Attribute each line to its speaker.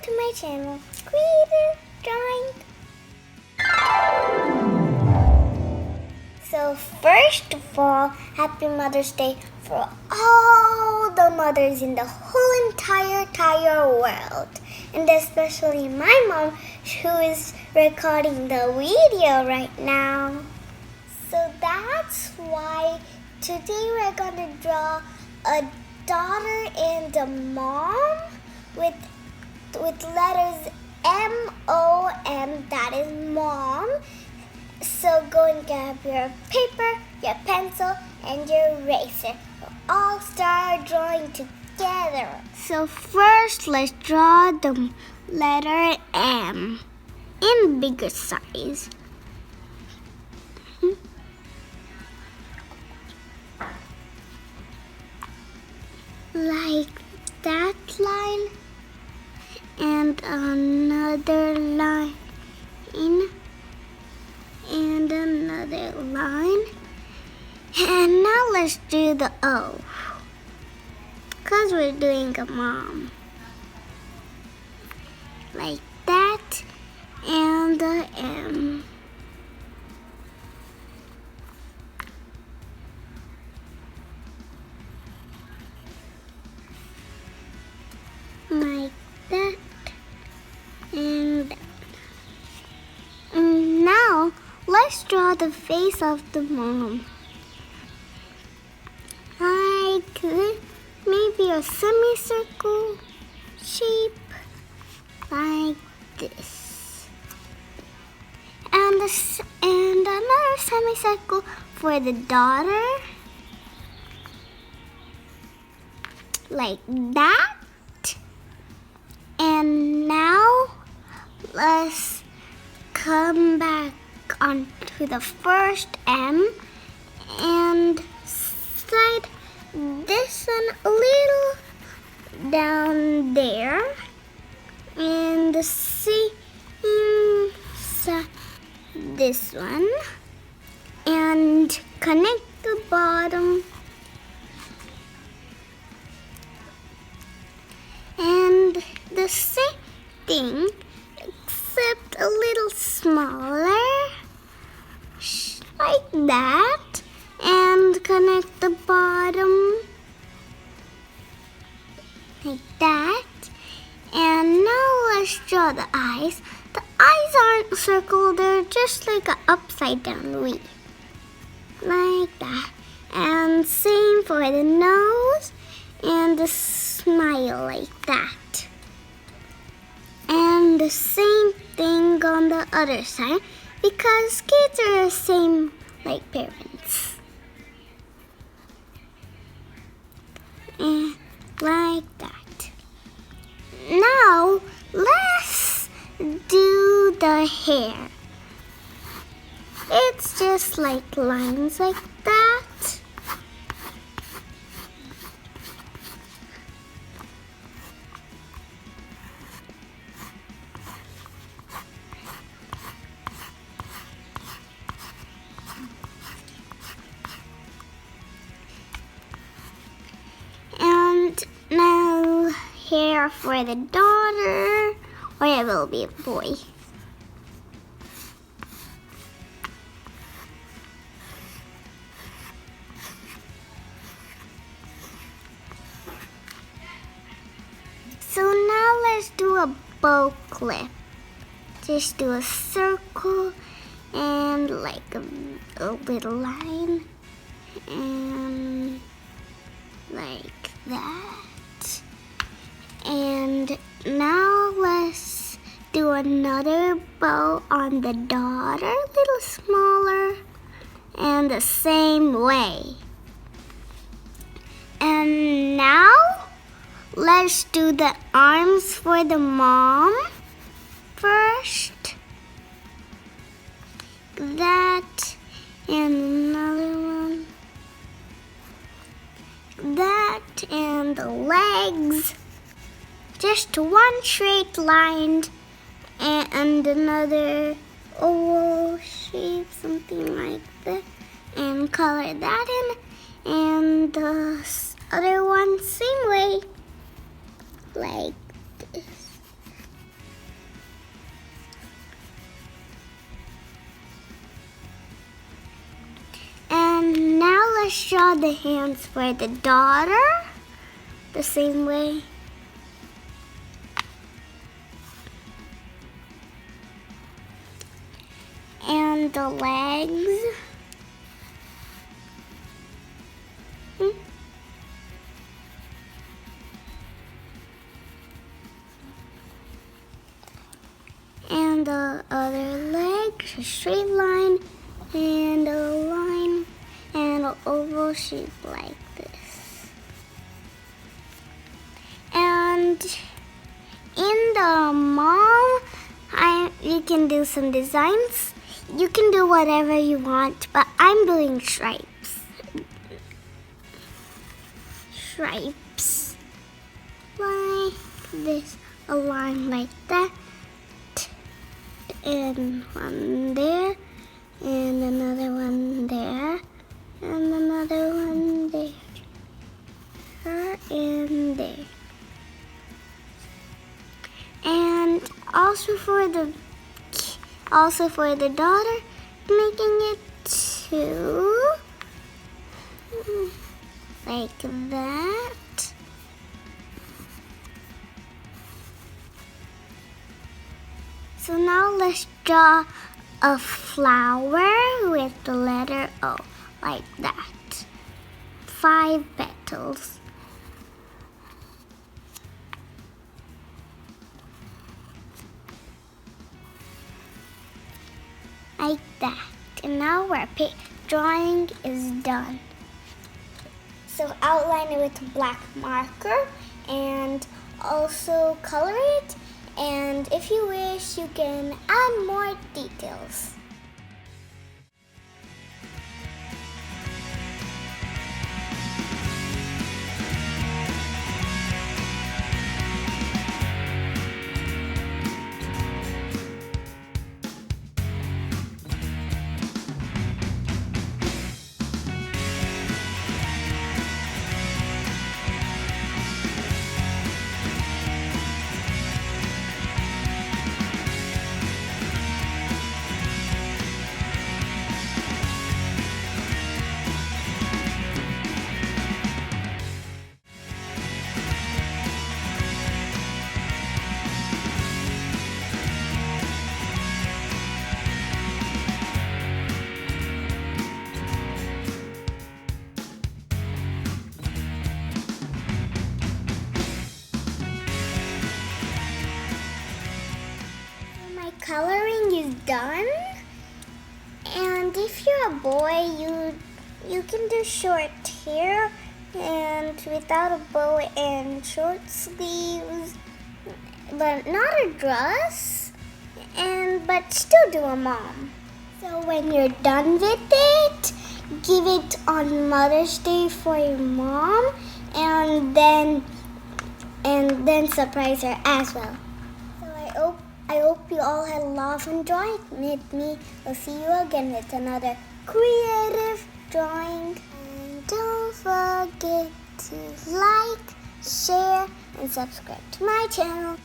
Speaker 1: to my channel, Creative Drawing. So first of all, Happy Mother's Day for all the mothers in the whole entire world. And especially my mom, who is recording the video right now. So that's why today we're gonna draw a daughter and a mom with letters M-O-M, that is mom. So go and grab your paper, your pencil, and your eraser. We'll all start drawing together. So first, let's draw the letter M in bigger size. Like that line, and another line, and another line. And now let's do the O, because we're doing a mom. Like that, and the M. Like that, and that. And now let's draw the face of the mom. Like maybe a semicircle shape, like this. And another semicircle for the daughter, like that. And now let's come back onto the first M and slide this one a little down there, and the same side this one, and connect the bottom. And the same thing, except a little smaller, like that, and connect the bottom, like that. And now let's draw the eyes. The eyes aren't circled, they're just like an upside down V, like that. And same for the nose, and the smile like that. And the same thing on the other side, because kids are the same like parents. And like that. Now let's do the hair. It's just like lines like that. Now hair for the daughter, or it will be a boy. So now let's do a bow clip. Just do a circle and like a little line, and like that. And now let's do another bow on the daughter, a little smaller, and the same way. And now let's do the arms for the mom first. That, and another one. That, and the legs. Just one straight line, and another oval shape, something like that, and color that in, and the other one same way, like this. let's draw the hands for the daughter the same way. And the legs. And the other leg, a straight line, and a line, and an oval shape like this. And in the mom, you can do some designs. You can do whatever you want, but I'm doing stripes. Stripes. Like this, a line like that. And one there, and another one there, and another one there, and there. And also for the daughter, making it two, like that. So now let's draw a flower with the letter O, like that. 5 petals. Like that. And now our drawing is done. So outline it with a black marker and also color it. And if you wish, you can add more details. Coloring is done, and if you're a boy, you can do short hair and without a bow and short sleeves, but not a dress, but still do a mom. So when you're done with it, give it on Mother's Day for your mom, and then surprise her as well. So I hope you all had a lot of fun drawing with me. We'll see you again with another creative drawing. And don't forget to like, share, and subscribe to my channel.